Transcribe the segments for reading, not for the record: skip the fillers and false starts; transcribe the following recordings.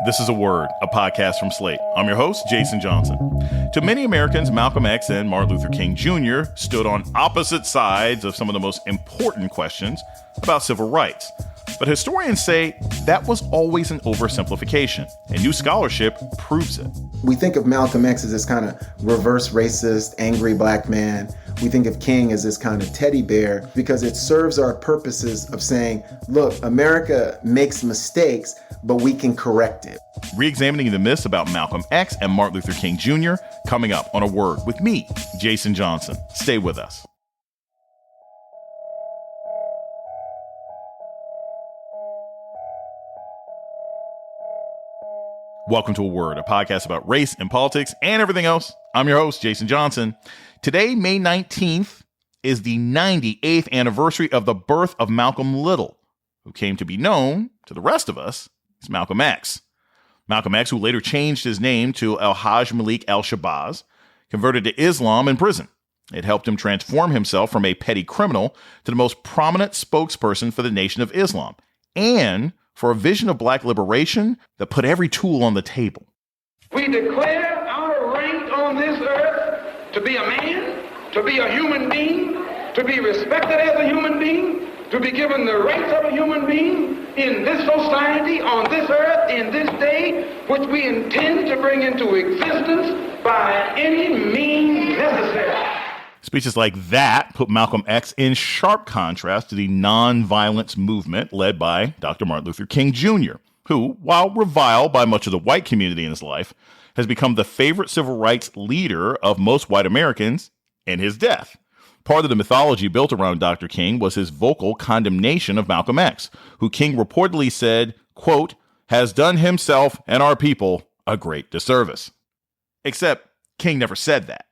This is A Word, a podcast from Slate. I'm your host, Jason Johnson. To many Americans, Malcolm X and Martin Luther King Jr. stood on opposite sides of some of the most important questions about civil rights. But historians say that was always an oversimplification, and new scholarship proves it. We think of Malcolm X as this kind of reverse racist, angry black man. We think of King as this kind of teddy bear because it serves our purposes of saying, look, America makes mistakes, but we can correct it. Re-examining the myths about Malcolm X and Martin Luther King Jr. coming up on A Word with me, Jason Johnson. Stay with us. Welcome to A Word, a podcast about race and politics and everything else. I'm your host, Jason Johnson. Today, May 19th, is the 98th anniversary of the birth of Malcolm Little, who came to be known to the rest of us as Malcolm X. Malcolm X, who later changed his name to Al-Hajj Malik al-Shabazz, converted to Islam in prison. It helped him transform himself from a petty criminal to the most prominent spokesperson for the Nation of Islam, and for a vision of black liberation that put every tool on the table. We declare our right on this earth to be a man, to be a human being, to be respected as a human being, to be given the rights of a human being in this society, on this earth, in this day, which we intend to bring into existence by any means necessary. Speeches like that put Malcolm X in sharp contrast to the nonviolence movement led by Dr. Martin Luther King Jr., who, while reviled by much of the white community in his life, has become the favorite civil rights leader of most white Americans in his death. Part of the mythology built around Dr. King was his vocal condemnation of Malcolm X, who King reportedly said, quote, has done himself and our people a great disservice. Except King never said that.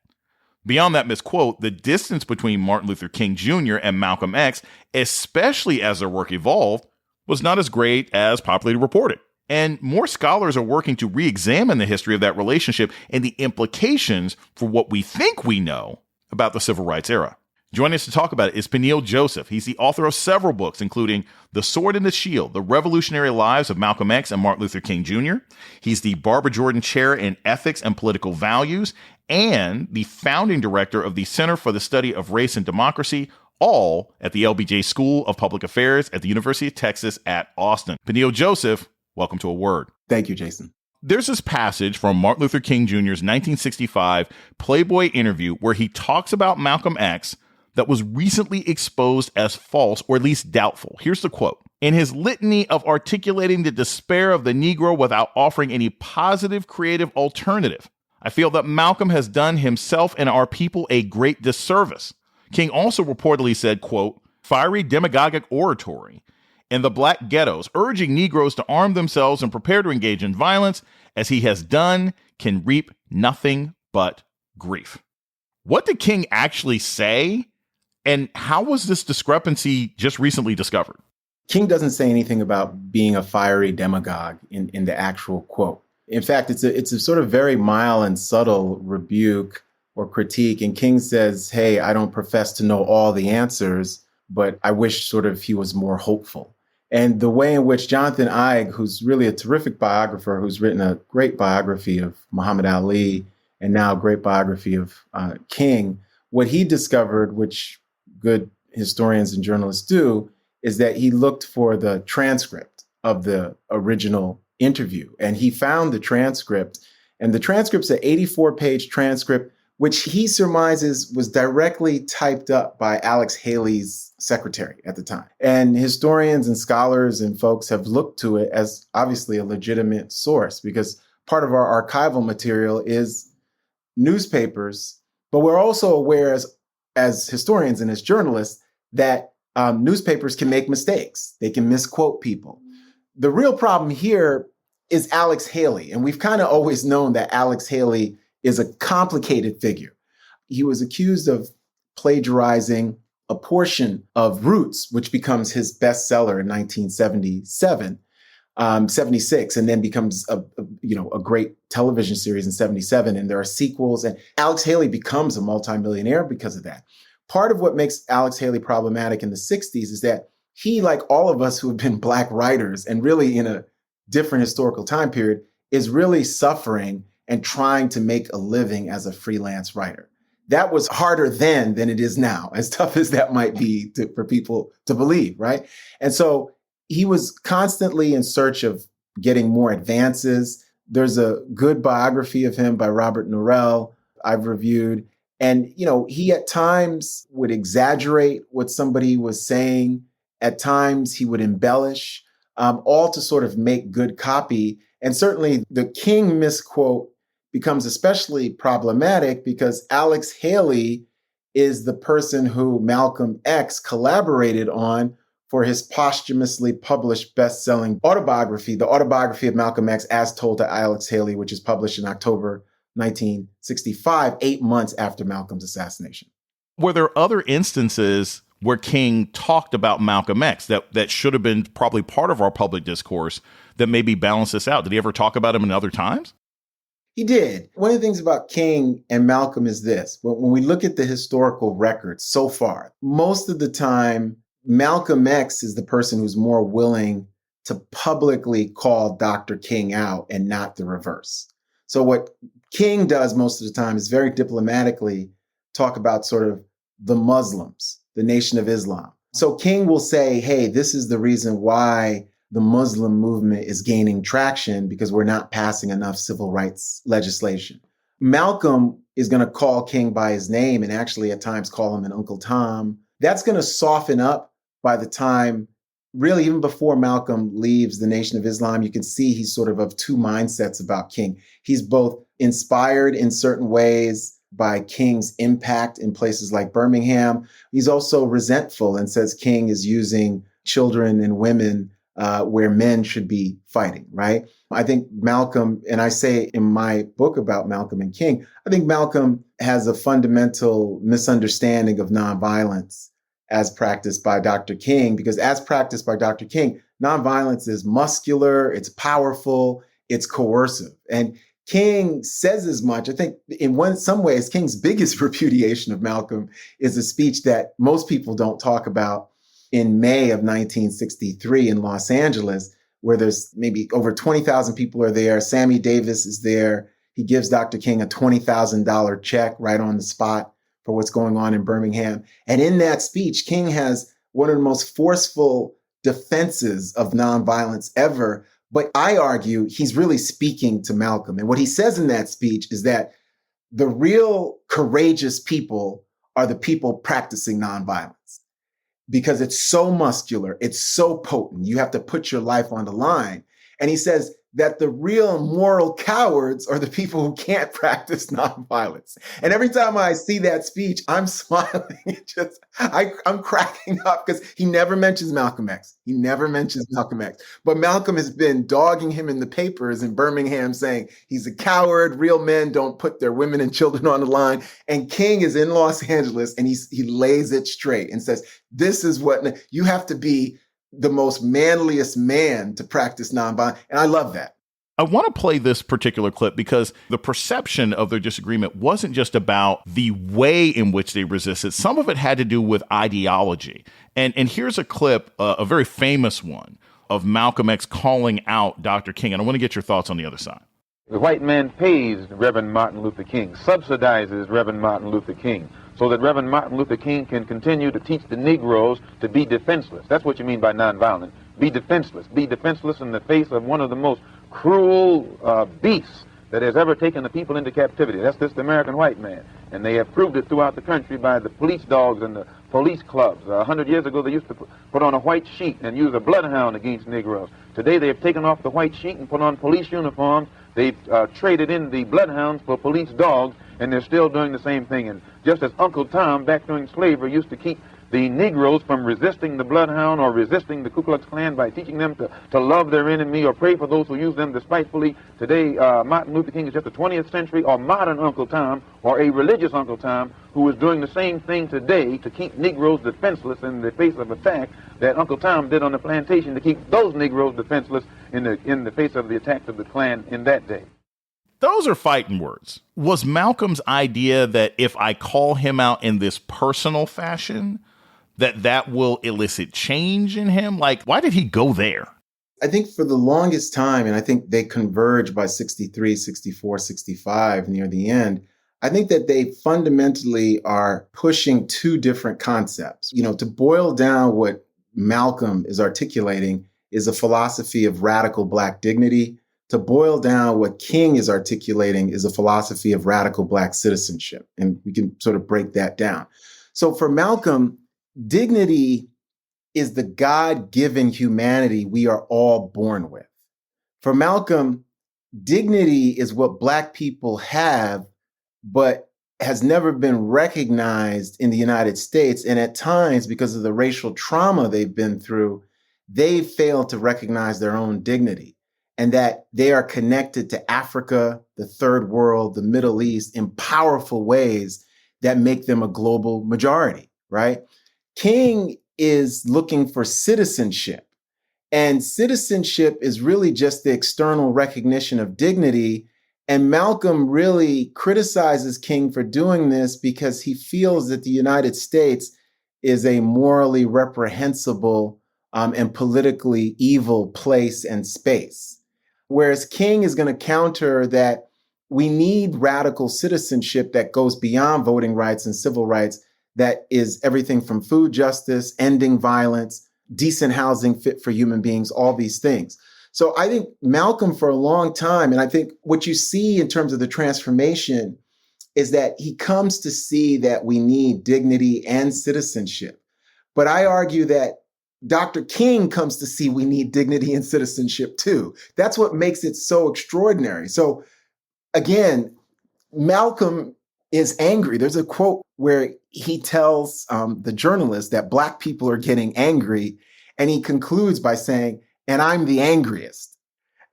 Beyond that misquote, the distance between Martin Luther King Jr. and Malcolm X, especially as their work evolved, was not as great as popularly reported. And more scholars are working to re-examine the history of that relationship and the implications for what we think we know about the civil rights era. Joining us to talk about it is Peniel Joseph. He's the author of several books, including The Sword and the Shield, The Revolutionary Lives of Malcolm X and Martin Luther King Jr. He's the Barbara Jordan Chair in Ethics and Political Values and the founding director of the Center for the Study of Race and Democracy, all at the LBJ School of Public Affairs at the University of Texas at Austin. Peniel Joseph, welcome to A Word. Thank you, Jason. There's this passage from Martin Luther King Jr.'s 1965 Playboy interview where he talks about Malcolm X that was recently exposed as false, or at least doubtful. Here's the quote. In his litany of articulating the despair of the Negro without offering any positive creative alternative, I feel that Malcolm has done himself and our people a great disservice. King also reportedly said, quote, fiery demagogic oratory in the black ghettos, urging Negroes to arm themselves and prepare to engage in violence, as he has done, can reap nothing but grief. What did King actually say? And how was this discrepancy just recently discovered? King doesn't say anything about being a fiery demagogue in the actual quote. In fact, it's a sort of very mild and subtle rebuke or critique. And King says, hey, I don't profess to know all the answers, but I wish sort of he was more hopeful. And the way in which Jonathan Eig, who's really a terrific biographer, who's written a great biography of Muhammad Ali and now a great biography of King, what he discovered, which good historians and journalists do, is that he looked for the transcript of the original interview. And he found the transcript, and the transcript's an 84-page transcript, which he surmises was directly typed up by Alex Haley's secretary at the time. And historians and scholars and folks have looked to it as obviously a legitimate source, because part of our archival material is newspapers, but we're also aware as historians and as journalists that newspapers can make mistakes. They can misquote people. The real problem here is Alex Haley. And we've kind of always known that Alex Haley is a complicated figure. He was accused of plagiarizing a portion of Roots, which becomes his bestseller in 1977, 76, and then becomes a great television series in 77. And there are sequels, and Alex Haley becomes a multimillionaire because of that. Part of what makes Alex Haley problematic in the 60s is that he, like all of us who have been Black writers and really in a different historical time period, is really suffering and trying to make a living as a freelance writer. That was harder then than it is now, as tough as that might be for people to believe, right? And so he was constantly in search of getting more advances. There's a good biography of him by Robert Norrell I've reviewed. And, he at times would exaggerate what somebody was saying. At times he would embellish, all to sort of make good copy. And certainly the King misquote becomes especially problematic because Alex Haley is the person who Malcolm X collaborated on for his posthumously published best-selling autobiography, The Autobiography of Malcolm X, as told to Alex Haley, which is published in October 1965, 8 months after Malcolm's assassination. Were there other instances where King talked about Malcolm X that should have been probably part of our public discourse that maybe balance this out? Did he ever talk about him in other times? He did. One of the things about King and Malcolm is this. When we look at the historical records so far, most of the time, Malcolm X is the person who's more willing to publicly call Dr. King out and not the reverse. So what King does most of the time is very diplomatically talk about sort of the Muslims, the Nation of Islam. So King will say, hey, this is the reason why the Muslim movement is gaining traction because we're not passing enough civil rights legislation. Malcolm is going to call King by his name and actually at times call him an Uncle Tom. That's going to soften up by the time, really even before Malcolm leaves the Nation of Islam. You can see he's sort of two mindsets about King. He's both inspired in certain ways by King's impact in places like Birmingham. He's also resentful and says King is using children and women where men should be fighting, right? I think Malcolm, and I say in my book about Malcolm and King, I think Malcolm has a fundamental misunderstanding of nonviolence as practiced by Dr. King, because as practiced by Dr. King, nonviolence is muscular, it's powerful, it's coercive. And King says as much. I think in some ways, King's biggest repudiation of Malcolm is a speech that most people don't talk about in May of 1963 in Los Angeles, where there's maybe over 20,000 people are there. Sammy Davis is there. He gives Dr. King a $20,000 check right on the spot for what's going on in Birmingham. And in that speech, King has one of the most forceful defenses of nonviolence ever. But I argue he's really speaking to Malcolm. And what he says in that speech is that the real courageous people are the people practicing nonviolence. Because it's so muscular, it's so potent, you have to put your life on the line. And he says that the real moral cowards are the people who can't practice nonviolence. And every time I see that speech, I'm smiling. I'm cracking up because he never mentions Malcolm X. He never mentions Malcolm X. But Malcolm has been dogging him in the papers in Birmingham saying he's a coward. Real men don't put their women and children on the line. And King is in Los Angeles and he lays it straight and says, this is what you have to be, the most manliest man to practice nonviolence. And I love that. I want to play this particular clip because the perception of their disagreement wasn't just about the way in which they resisted. Some of it had to do with ideology. And here's a clip, a very famous one, of Malcolm X calling out Dr. King. And I want to get your thoughts on the other side. The white man pays Reverend Martin Luther King, subsidizes Reverend Martin Luther King, so that Reverend Martin Luther King can continue to teach the Negroes to be defenseless. That's what you mean by nonviolent. Be defenseless. Be defenseless in the face of one of the most cruel beasts that has ever taken the people into captivity. That's this American white man. And they have proved it throughout the country by the police dogs and the police clubs. 100 years ago, they used to put on a white sheet and use a bloodhound against Negroes. Today, they have taken off the white sheet and put on police uniforms. They've traded in the bloodhounds for police dogs, and they're still doing the same thing. And just as Uncle Tom, back during slavery, used to keep the Negroes from resisting the bloodhound or resisting the Ku Klux Klan by teaching them to love their enemy or pray for those who use them despitefully. Today, Martin Luther King is just a 20th century or modern Uncle Tom or a religious Uncle Tom who is doing the same thing today to keep Negroes defenseless in the face of attack that Uncle Tom did on the plantation to keep those Negroes defenseless in the face of the attacks of the Klan in that day. Those are fighting words. Was Malcolm's idea that if I call him out in this personal fashion, that will elicit change in him? Like, why did he go there? I think for the longest time, and I think they converge by 63, 64, 65 near the end, I think that they fundamentally are pushing two different concepts. To boil down what Malcolm is articulating is a philosophy of radical Black dignity. To boil down what King is articulating is a philosophy of radical Black citizenship. And we can sort of break that down. So for Malcolm, dignity is the God-given humanity we are all born with. For Malcolm, dignity is what Black people have, but has never been recognized in the United States. And at times, because of the racial trauma they've been through, they fail to recognize their own dignity and that they are connected to Africa, the third world, the Middle East in powerful ways that make them a global majority, right? King is looking for citizenship. And citizenship is really just the external recognition of dignity. And Malcolm really criticizes King for doing this because he feels that the United States is a morally reprehensible and politically evil place and space. Whereas King is going to counter that we need radical citizenship that goes beyond voting rights and civil rights, that is everything from food justice, ending violence, decent housing fit for human beings, all these things. So I think Malcolm for a long time, and I think what you see in terms of the transformation is that he comes to see that we need dignity and citizenship. But I argue that Dr. King comes to see we need dignity and citizenship too. That's what makes it so extraordinary. So again, Malcolm is angry. There's a quote where he tells the journalist that Black people are getting angry, and he concludes by saying, "And I'm the angriest."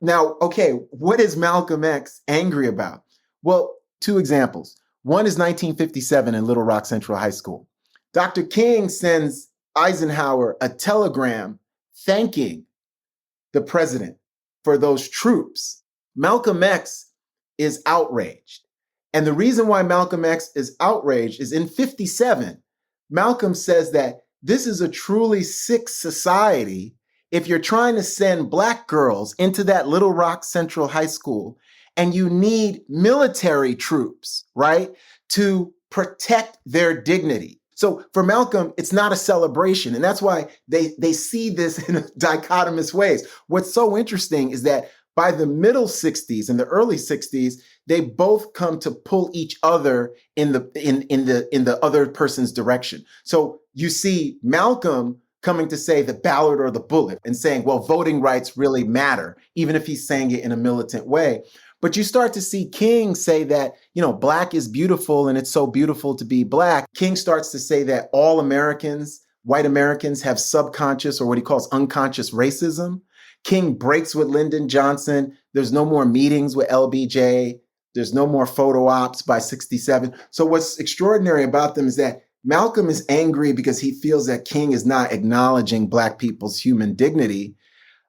Now, okay, what is Malcolm X angry about? Well, two examples. One is 1957 in Little Rock Central High School. Dr. King sends Eisenhower a telegram thanking the president for those troops. Malcolm X is outraged. And the reason why Malcolm X is outraged is in 57, Malcolm says that this is a truly sick society if you're trying to send Black girls into that Little Rock Central High School and you need military troops, right, to protect their dignity. So for Malcolm, it's not a celebration. And that's why they see this in dichotomous ways. What's so interesting is that by the middle 60s and the early 60s, they both come to pull each other in the other person's direction. So you see Malcolm coming to say the ballot or the bullet and saying, well, voting rights really matter, even if he's saying it in a militant way. But you start to see King say that, Black is beautiful and it's so beautiful to be Black. King starts to say that all Americans, white Americans, have subconscious or what he calls unconscious racism. King breaks with Lyndon Johnson. There's no more meetings with LBJ. There's no more photo ops by 67. So what's extraordinary about them is that Malcolm is angry because he feels that King is not acknowledging Black people's human dignity.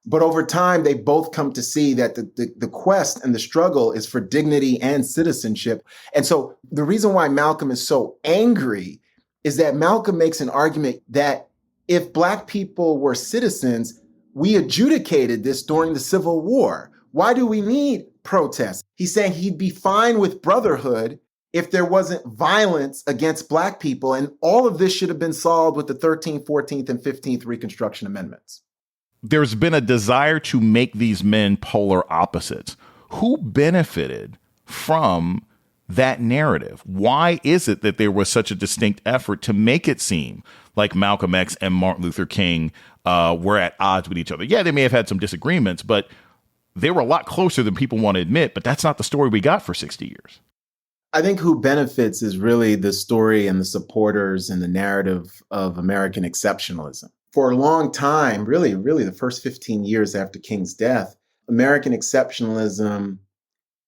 But over time, they both come to see that the quest and the struggle is for dignity and citizenship. And so the reason why Malcolm is so angry is that Malcolm makes an argument that if Black people were citizens, we adjudicated this during the Civil War. Why do we need protests? He's saying he'd be fine with brotherhood if there wasn't violence against Black people. And all of this should have been solved with the 13th, 14th, and 15th Reconstruction Amendments. There's been a desire to make these men polar opposites. Who benefited from that narrative? Why is it that there was such a distinct effort to make it seem like Malcolm X and Martin Luther King were at odds with each other? Yeah, they may have had some disagreements, but they were a lot closer than people want to admit. But that's not the story we got for 60 years. I think who benefits is really the story and the supporters and the narrative of American exceptionalism. For a long time, really the first 15 years after King's death, American exceptionalism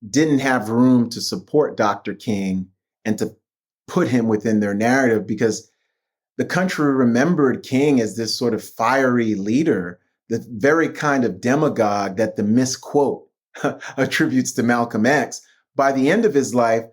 didn't have room to support Dr. King and to put him within their narrative because the country remembered King as this sort of fiery leader, the very kind of demagogue that the misquote attributes to Malcolm X. By the end of his life,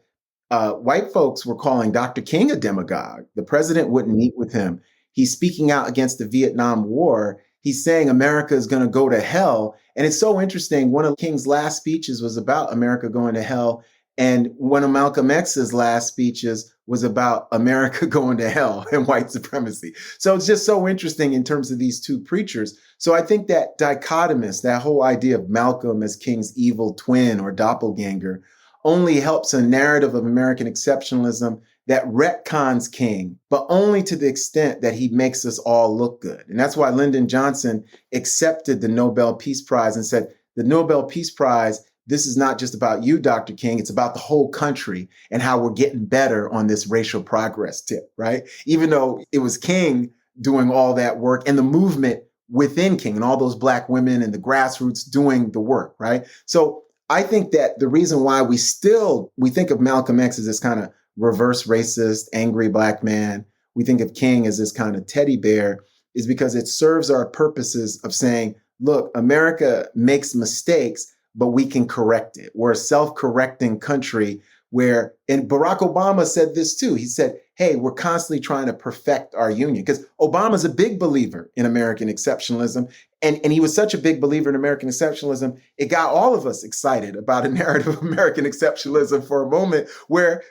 white folks were calling Dr. King a demagogue. The president wouldn't meet with him. He's speaking out against the Vietnam War. he's saying America is going to go to hell. And it's so interesting. One of King's last speeches was about America going to hell. And one of Malcolm X's last speeches was about America going to hell and white supremacy. So it's just so interesting in terms of these two preachers. So I think that dichotomous, that whole idea of Malcolm as King's evil twin or doppelganger, only helps a narrative of American exceptionalism that retcons King, but only to the extent that he makes us all look good. And that's why Lyndon Johnson accepted the Nobel Peace Prize and said, the Nobel Peace Prize, this is not just about you, Dr. King, it's about the whole country and how we're getting better on this racial progress tip, right? Even though it was King doing all that work and the movement within King and all those Black women and the grassroots doing the work, right? So I think that the reason why we think of Malcolm X as this kind of reverse racist, angry Black man, we think of King as this kind of teddy bear, is because it serves our purposes of saying, look, America makes mistakes, but we can correct it. We're a self-correcting country where, and Barack Obama said this too, he said, hey, we're constantly trying to perfect our union, because Obama's a big believer in American exceptionalism. And he was such a big believer in American exceptionalism, it got all of us excited about a narrative of American exceptionalism for a moment where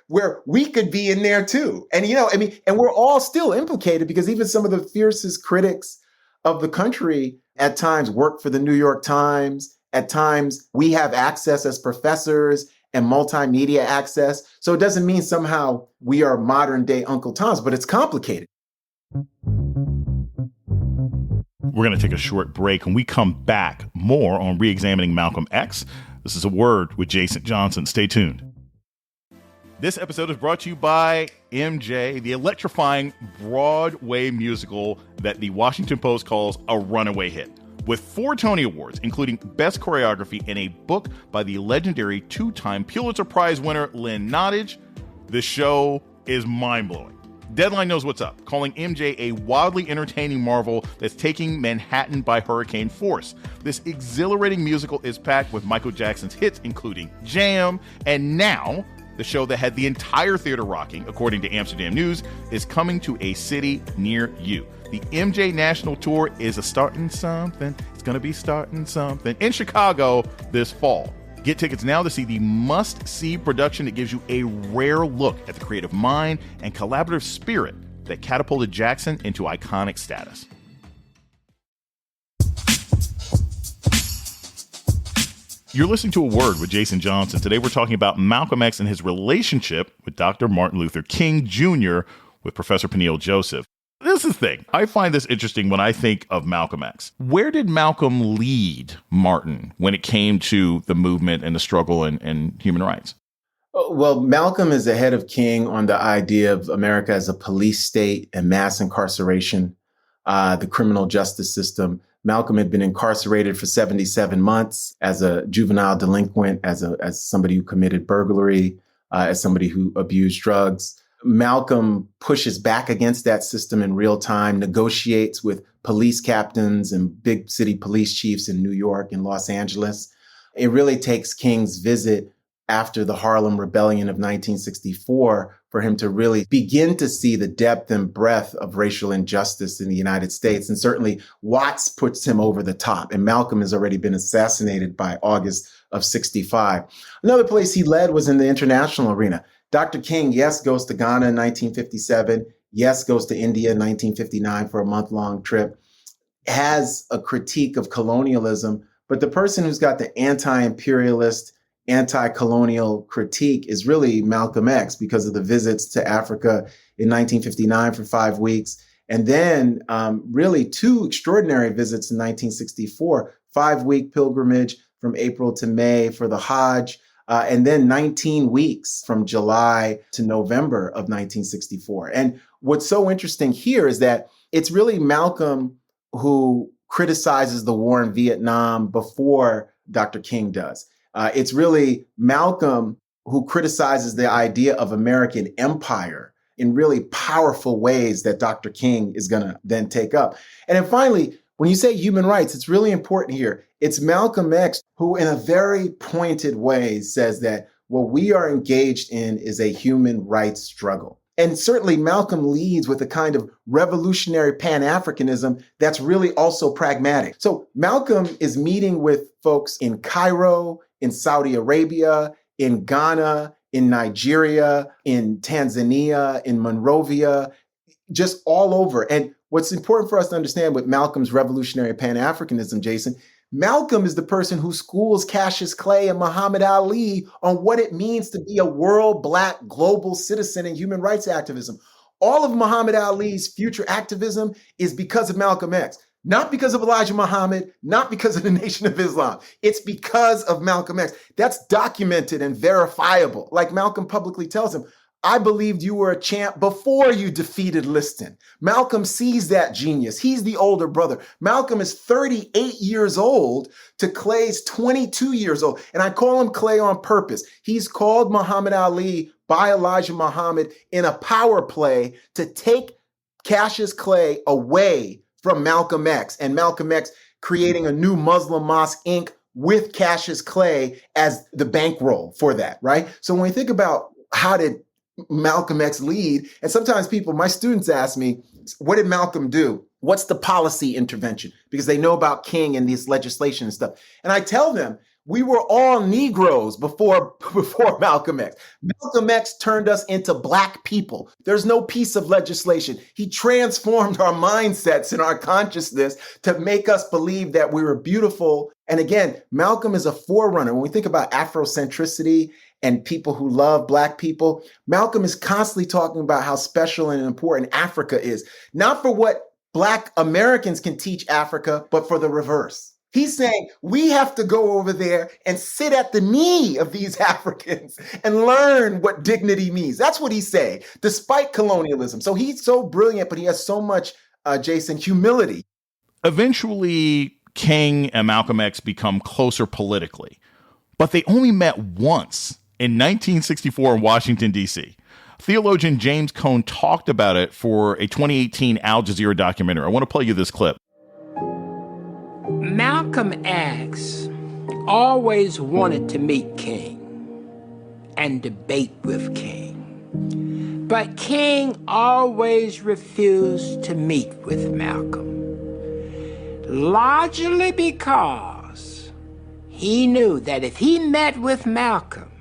we could be in there too. And, and we're all still implicated, because even some of the fiercest critics of the country at times work for the New York Times. At times we have access as professors and multimedia access. So it doesn't mean somehow we are modern day Uncle Toms, but it's complicated. We're going to take a short break. When we come back, more on re-examining Malcolm X. This is A Word with Jason Johnson. Stay tuned. This episode is brought to you by MJ, the electrifying Broadway musical that the Washington Post calls a runaway hit. With 4 Tony Awards, including Best Choreography and a book by the legendary 2-time Pulitzer Prize winner Lynn Nottage, the show is mind-blowing. Deadline knows what's up, calling MJ a wildly entertaining marvel that's taking Manhattan by hurricane force. This exhilarating musical is packed with Michael Jackson's hits, including Jam, and now the show that had the entire theater rocking, according to Amsterdam News, is coming to a city near you. The MJ National Tour is starting something. It's going to be starting something in Chicago this fall. Get tickets now to see the must-see production that gives you a rare look at the creative mind and collaborative spirit that catapulted Jackson into iconic status. You're listening to A Word with Jason Johnson. Today we're talking about Malcolm X and his relationship with Dr. Martin Luther King Jr. with Professor Peniel Joseph. This is the thing. I find this interesting when I think of Malcolm X. Where did Malcolm lead Martin when it came to the movement and the struggle and human rights? Well, Malcolm is ahead of King on the idea of America as a police state and mass incarceration, the criminal justice system. Malcolm had been incarcerated for 77 months as a juvenile delinquent, as somebody who committed burglary, as somebody who abused drugs. Malcolm pushes back against that system in real time, negotiates with police captains and big city police chiefs in New York and Los Angeles. It really takes King's visit after the Harlem Rebellion of 1964 for him to really begin to see the depth and breadth of racial injustice in the United States. And certainly Watts puts him over the top, and Malcolm has already been assassinated by August of 65. Another place he led was in the international arena. Dr. King, yes, goes to Ghana in 1957. Yes, goes to India in 1959 for a month-long trip. Has a critique of colonialism, but the person who's got the anti-imperialist, anti-colonial critique is really Malcolm X, because of the visits to Africa in 1959 for 5 weeks. And then really 2 extraordinary visits in 1964, 5-week pilgrimage from April to May for the Hajj, and then 19 weeks from July to November of 1964. And what's so interesting here is that it's really Malcolm who criticizes the war in Vietnam before Dr. King does. It's really Malcolm who criticizes the idea of American empire in really powerful ways that Dr. King is going to then take up. And then finally, when you say human rights, it's really important here. It's Malcolm X who, in a very pointed way, says that what we are engaged in is a human rights struggle. And certainly Malcolm leads with a kind of revolutionary Pan-Africanism that's really also pragmatic. So Malcolm is meeting with folks in Cairo, in Saudi Arabia, in Ghana, in Nigeria, in Tanzania, in Monrovia, just all over. And what's important for us to understand with Malcolm's revolutionary Pan-Africanism, Jason, Malcolm is the person who schools Cassius Clay and Muhammad Ali on what it means to be a world Black global citizen in human rights activism. All of Muhammad Ali's future activism is because of Malcolm X, not because of Elijah Muhammad, not because of the Nation of Islam. It's because of Malcolm X. That's documented and verifiable. Like Malcolm publicly tells him, I believed you were a champ before you defeated Liston. Malcolm sees that genius. He's the older brother. Malcolm is 38 years old to Clay's 22 years old. And I call him Clay on purpose. He's called Muhammad Ali by Elijah Muhammad in a power play to take Cassius Clay away from Malcolm X, and Malcolm X creating a new Muslim Mosque Inc. with Cassius Clay as the bankroll for that, right? So when we think about how did Malcolm X lead, and sometimes my students ask me, what did Malcolm do? What's the policy intervention? Because they know about King and this legislation and stuff. And I tell them, we were all Negroes before Malcolm X. Malcolm X turned us into Black people. There's no piece of legislation. He transformed our mindsets and our consciousness to make us believe that we were beautiful. And again, Malcolm is a forerunner. When we think about Afrocentricity and people who love Black people, Malcolm is constantly talking about how special and important Africa is, not for what Black Americans can teach Africa, but for the reverse. He's saying we have to go over there and sit at the knee of these Africans and learn what dignity means. That's what he's saying, despite colonialism. So he's so brilliant, but he has so much, Jason, humility. Eventually, King and Malcolm X become closer politically, but they only met once in 1964 in Washington, D.C. Theologian James Cohn talked about it for a 2018 Al Jazeera documentary. I want to play you this clip. Malcolm X always wanted to meet King and debate with King, but King always refused to meet with Malcolm, largely because he knew that if he met with Malcolm,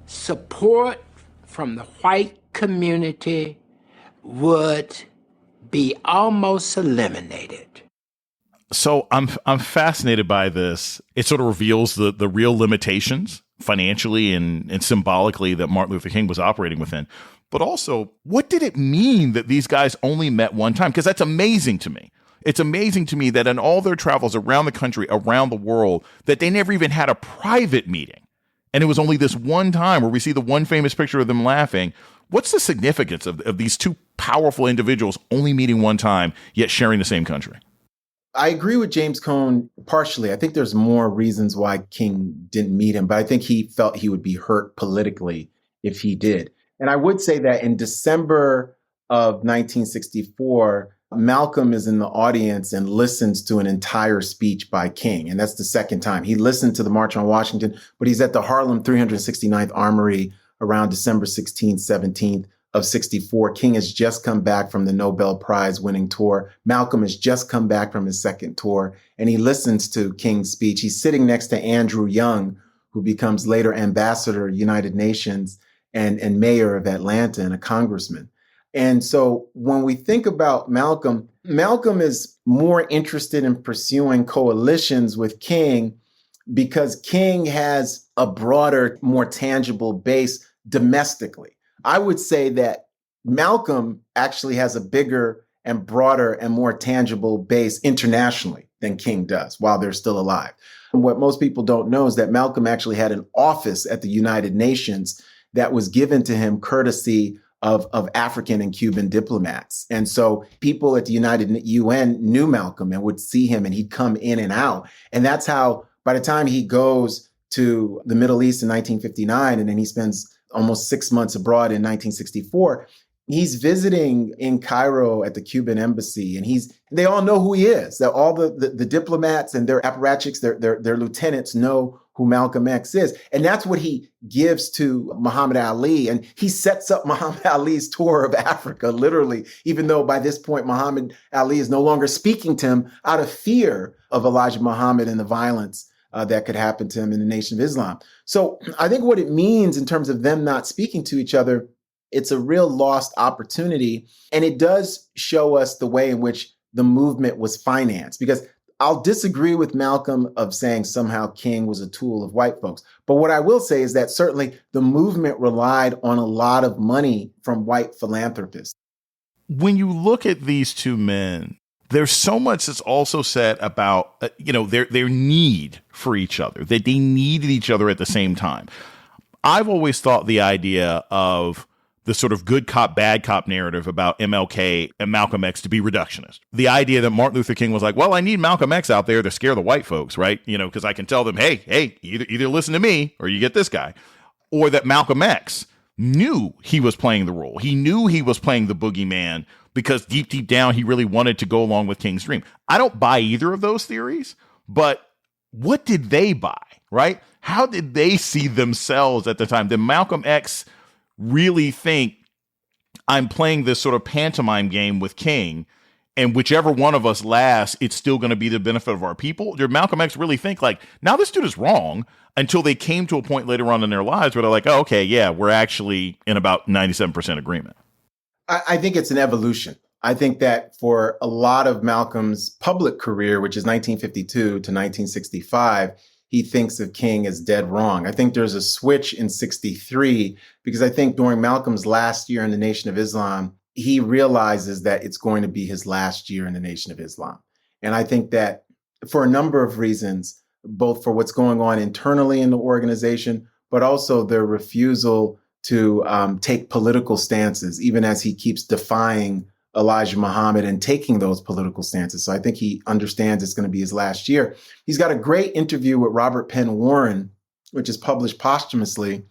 support from the white community would be almost eliminated. So I'm fascinated by this. It sort of reveals the real limitations financially and symbolically that Martin Luther King was operating within. But also, what did it mean that these guys only met one time? Because that's amazing to me. It's amazing to me that in all their travels around the country, around the world, that they never even had a private meeting. And it was only this one time where we see the one famous picture of them laughing. What's the significance of these two powerful individuals only meeting one time, yet sharing the same country? I agree with James Cohn partially. I think there's more reasons why King didn't meet him, but I think he felt he would be hurt politically if he did. And I would say that in December of 1964, Malcolm is in the audience and listens to an entire speech by King. And that's the second time. He listened to the March on Washington, but he's at the Harlem 369th Armory around December 16th, 17th of 64. King has just come back from the Nobel Prize winning tour. Malcolm has just come back from his second tour, and he listens to King's speech. He's sitting next to Andrew Young, who becomes later ambassador, United Nations, and mayor of Atlanta and a congressman. And so when we think about Malcolm, Malcolm is more interested in pursuing coalitions with King because King has a broader, more tangible base domestically. I would say that Malcolm actually has a bigger and broader and more tangible base internationally than King does while they're still alive. And what most people don't know is that Malcolm actually had an office at the United Nations that was given to him courtesy of African and Cuban diplomats. And so people at the UN knew Malcolm and would see him, and he'd come in and out. And that's how, by the time he goes to the Middle East in 1959, and then he spends almost 6 months abroad in 1964, he's visiting in Cairo at the Cuban embassy, and they all know who he is. That all the diplomats and their apparatchiks, their lieutenants know who Malcolm X is. And that's what he gives to Muhammad Ali. And he sets up Muhammad Ali's tour of Africa, literally, even though by this point, Muhammad Ali is no longer speaking to him out of fear of Elijah Muhammad and the violence that could happen to him in the Nation of Islam. So I think what it means in terms of them not speaking to each other, it's a real lost opportunity. And it does show us the way in which the movement was financed, because I'll disagree with Malcolm of saying somehow King was a tool of white folks. But what I will say is that certainly the movement relied on a lot of money from white philanthropists. When you look at these two men, there's so much that's also said about, their need for each other, that they needed each other at the same time. I've always thought the idea of the sort of good cop, bad cop narrative about MLK and Malcolm X to be reductionist. The idea that Martin Luther King was like, well, I need Malcolm X out there to scare the white folks, right? Because I can tell them, hey, either listen to me or you get this guy. Or that Malcolm X knew he was playing the role. He knew he was playing the boogeyman because deep down, he really wanted to go along with King's dream. I don't buy either of those theories, but what did they buy, right? How did they see themselves at the time? Did Malcolm X really think, I'm playing this sort of pantomime game with King, and whichever one of us lasts, it's still going to be the benefit of our people? Did Malcolm X really think like, now this dude is wrong, until they came to a point later on in their lives where they're like, oh, okay, yeah, we're actually in about 97% agreement? I think it's an evolution. I think that for a lot of Malcolm's public career, which is 1952 to 1965, he thinks of King as dead wrong. I think there's a switch in 63, because I think during Malcolm's last year in the Nation of Islam, he realizes that it's going to be his last year in the Nation of Islam. And I think that for a number of reasons, both for what's going on internally in the organization, but also their refusal to take political stances, even as he keeps defying Elijah Muhammad and taking those political stances. So I think he understands it's going to be his last year. He's got a great interview with Robert Penn Warren, which is published posthumously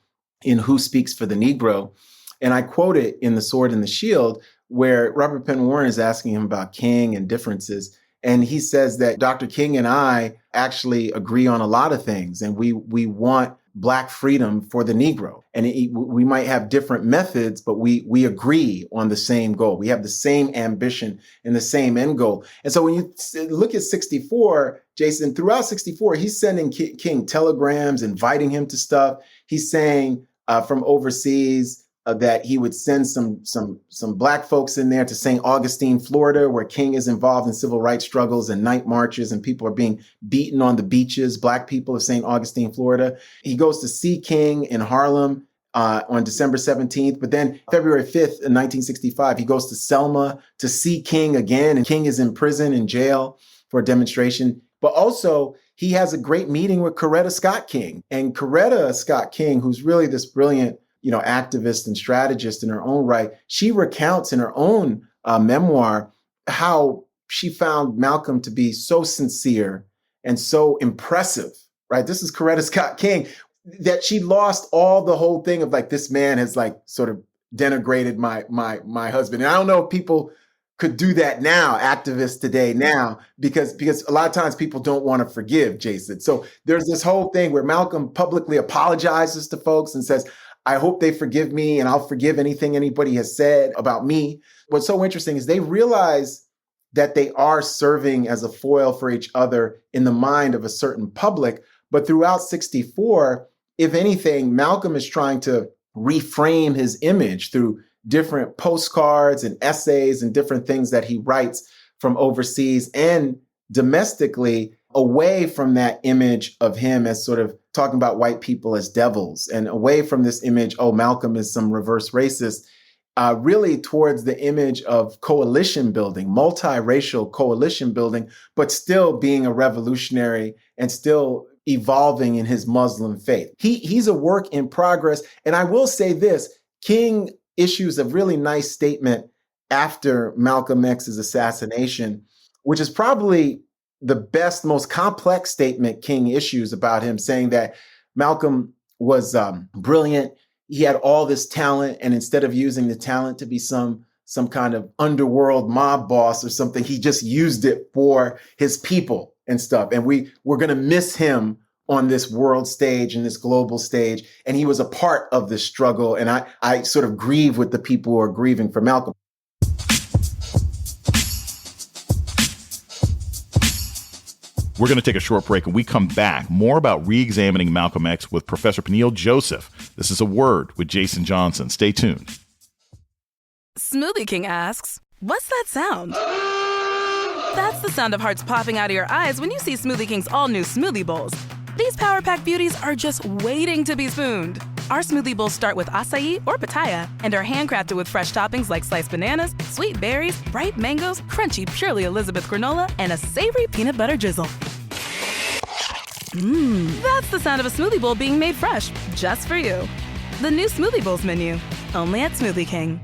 in Who Speaks for the Negro. And I quote it in The Sword and the Shield, where Robert Penn Warren is asking him about King and differences. And he says that Dr. King and I actually agree on a lot of things. And we want Black freedom for the Negro. And we might have different methods, but we agree on the same goal. We have the same ambition and the same end goal. And so when you look at 64, Jason, throughout 64, he's sending King telegrams, inviting him to stuff. He's saying from overseas that he would send some Black folks in there to St. Augustine, Florida, where King is involved in civil rights struggles and night marches, and people are being beaten on the beaches, Black people of St. Augustine, Florida. He goes to see King in Harlem on December 17th. But then February 5th in 1965, he goes to Selma to see King again, and King is in prison, in jail for a demonstration. But also, he has a great meeting with Coretta Scott King. And Coretta Scott King, who's really this brilliant activist and strategist in her own right, she recounts in her own memoir how she found Malcolm to be so sincere and so impressive, right? This is Coretta Scott King, that she lost all the whole thing of like, this man has like sort of denigrated my husband. And I don't know if people could do that now, activists today now, because a lot of times people don't want to forgive, Jason. So there's this whole thing where Malcolm publicly apologizes to folks and says, I hope they forgive me and I'll forgive anything anybody has said about me. What's so interesting is they realize that they are serving as a foil for each other in the mind of a certain public. But throughout 64, if anything, Malcolm is trying to reframe his image through different postcards and essays and different things that he writes from overseas and domestically, away from that image of him as sort of talking about white people as devils, and away from this image, oh, Malcolm is some reverse racist, really towards the image of coalition building, multiracial coalition building, but still being a revolutionary and still evolving in his Muslim faith. He's a work in progress. And I will say this, King issues a really nice statement after Malcolm X's assassination, which is probably the best, most complex statement King issues about him, saying that Malcolm was brilliant. He had all this talent, and instead of using the talent to be some kind of underworld mob boss or something, he just used it for his people and stuff. And we're going to miss him on this world stage and this global stage. And he was a part of this struggle. And I sort of grieve with the people who are grieving for Malcolm. We're going to take a short break. And we come back, more about re-examining Malcolm X with Professor Peniel Joseph. This is A Word with Jason Johnson. Stay tuned. Smoothie King asks, what's that sound? That's the sound of hearts popping out of your eyes when you see Smoothie King's all-new smoothie bowls. These Power Pack beauties are just waiting to be spooned. Our smoothie bowls start with acai or pitaya and are handcrafted with fresh toppings like sliced bananas, sweet berries, ripe mangoes, crunchy Purely Elizabeth granola, and a savory peanut butter drizzle. That's the sound of a smoothie bowl being made fresh, just for you. The new Smoothie Bowls menu, only at Smoothie King.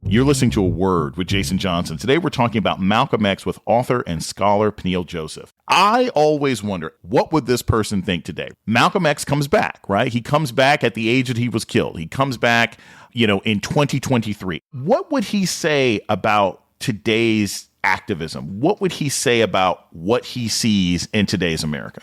You're listening to A Word with Jason Johnson. Today we're talking about Malcolm X with author and scholar Peniel Joseph. I always wonder, what would this person think today? Malcolm X comes back, right? He comes back at the age that he was killed. He comes back, in 2023. What would he say about today's activism? What would he say about what he sees in today's America?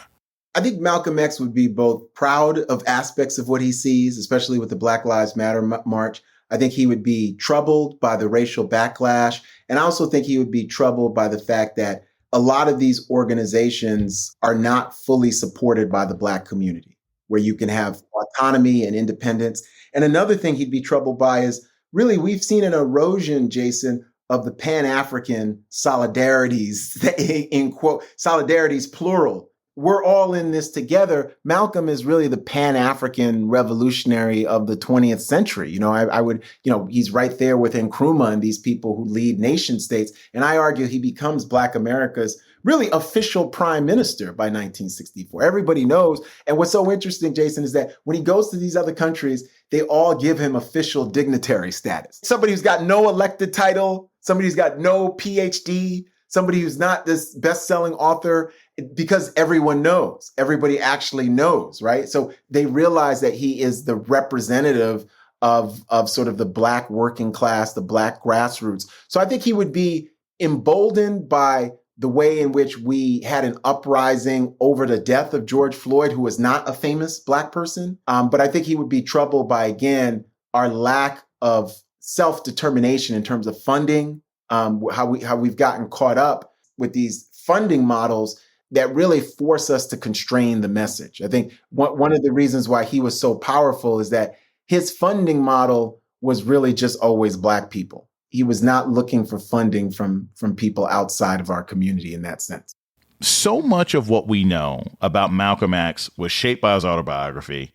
I think Malcolm X would be both proud of aspects of what he sees, especially with the Black Lives Matter march. I think he would be troubled by the racial backlash. And I also think he would be troubled by the fact that a lot of these organizations are not fully supported by the Black community, where you can have autonomy and independence. And another thing he'd be troubled by is really, we've seen an erosion, Jason, of the Pan-African solidarities, in quote, solidarities plural. We're all in this together. Malcolm is really the Pan-African revolutionary of the 20th century. I would, he's right there with Nkrumah and these people who lead nation states. And I argue he becomes Black America's really official prime minister by 1964. Everybody knows. And what's so interesting, Jason, is that when he goes to these other countries, they all give him official dignitary status. Somebody who's got no elected title, somebody who's got no PhD, somebody who's not this best-selling author, because everyone knows, everybody actually knows, right? So they realize that he is the representative of sort of the Black working class, the Black grassroots. So I think he would be emboldened by the way in which we had an uprising over the death of George Floyd, who was not a famous Black person. But I think he would be troubled by, again, our lack of self-determination in terms of funding, how we've gotten caught up with these funding models that really force us to constrain the message. I think one of the reasons why he was so powerful is that his funding model was really just always Black people. He was not looking for funding from people outside of our community in that sense. So much of what we know about Malcolm X was shaped by his autobiography.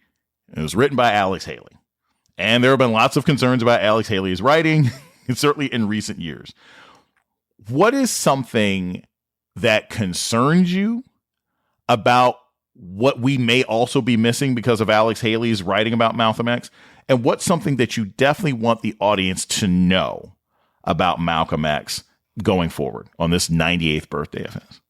It was written by Alex Haley. And there have been lots of concerns about Alex Haley's writing, certainly in recent years. What is something that concerns you about what we may also be missing because of Alex Haley's writing about Malcolm X? And what's something that you definitely want the audience to know about Malcolm X going forward on this 98th birthday of his?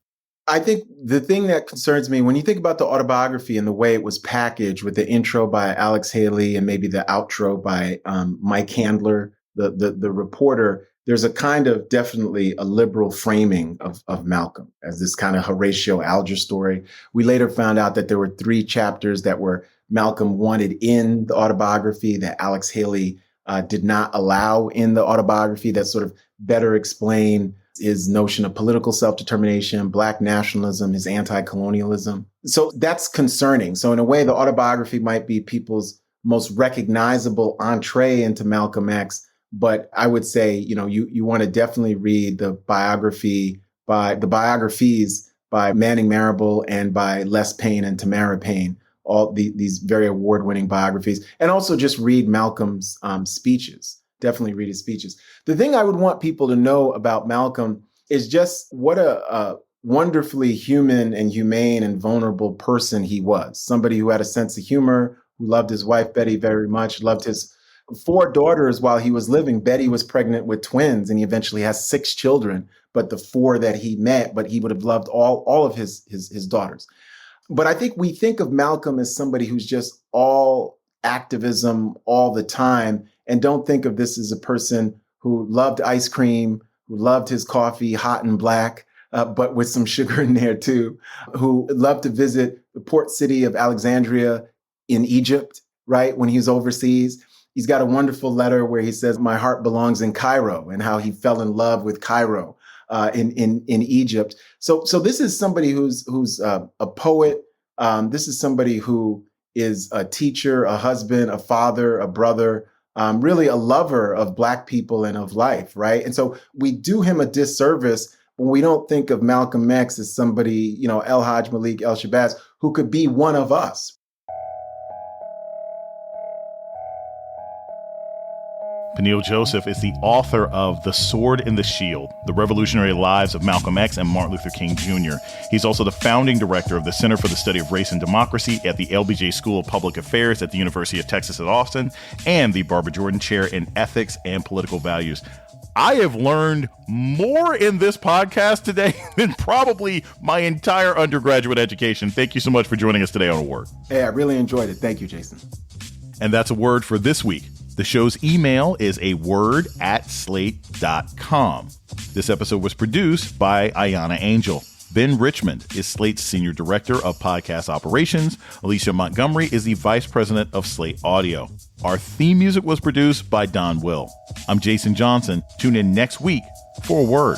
I think the thing that concerns me, when you think about the autobiography and the way it was packaged with the intro by Alex Haley and maybe the outro by Mike Handler, the reporter, there's a kind of definitely a liberal framing of Malcolm as this kind of Horatio Alger story. We later found out that there were 3 chapters that were Malcolm wanted in the autobiography that Alex Haley did not allow in the autobiography, that sort of better explain his notion of political self-determination, Black nationalism, his anti-colonialism. So that's concerning. So in a way, the autobiography might be people's most recognizable entree into Malcolm X. But I would say, you want to definitely read the biographies by Manning Marable and by Les Payne and Tamara Payne, all these very award-winning biographies, and also just read Malcolm's speeches. Definitely read his speeches. The thing I would want people to know about Malcolm is just what a wonderfully human and humane and vulnerable person he was. Somebody who had a sense of humor, who loved his wife, Betty, very much, loved his 4 daughters while he was living. Betty was pregnant with twins, and he eventually has 6 children, but the 4 that he met, but he would have loved all of his daughters. But I think we think of Malcolm as somebody who's just all activism all the time, and don't think of this as a person who loved ice cream, who loved his coffee hot and black, but with some sugar in there too, who loved to visit the port city of Alexandria in Egypt, right, when he was overseas. He's got a wonderful letter where he says, my heart belongs in Cairo, and how he fell in love with Cairo in Egypt. So this is somebody who's a poet. This is somebody who is a teacher, a husband, a father, a brother, really a lover of Black people and of life, right? And so we do him a disservice when we don't think of Malcolm X as somebody, El Hajj Malik El Shabazz, who could be one of us. Peniel Joseph is the author of The Sword and the Shield, The Revolutionary Lives of Malcolm X and Martin Luther King Jr. He's also the founding director of the Center for the Study of Race and Democracy at the LBJ School of Public Affairs at the University of Texas at Austin, and the Barbara Jordan Chair in Ethics and Political Values. I have learned more in this podcast today than probably my entire undergraduate education. Thank you so much for joining us today on A Word. Hey, I really enjoyed it. Thank you, Jason. And that's A Word for this week. The show's email is aword@slate.com. This episode was produced by Ayanna Angel. Ben Richmond is Slate's Senior Director of Podcast Operations. Alicia Montgomery is the Vice President of Slate Audio. Our theme music was produced by Don Will. I'm Jason Johnson. Tune in next week for A Word.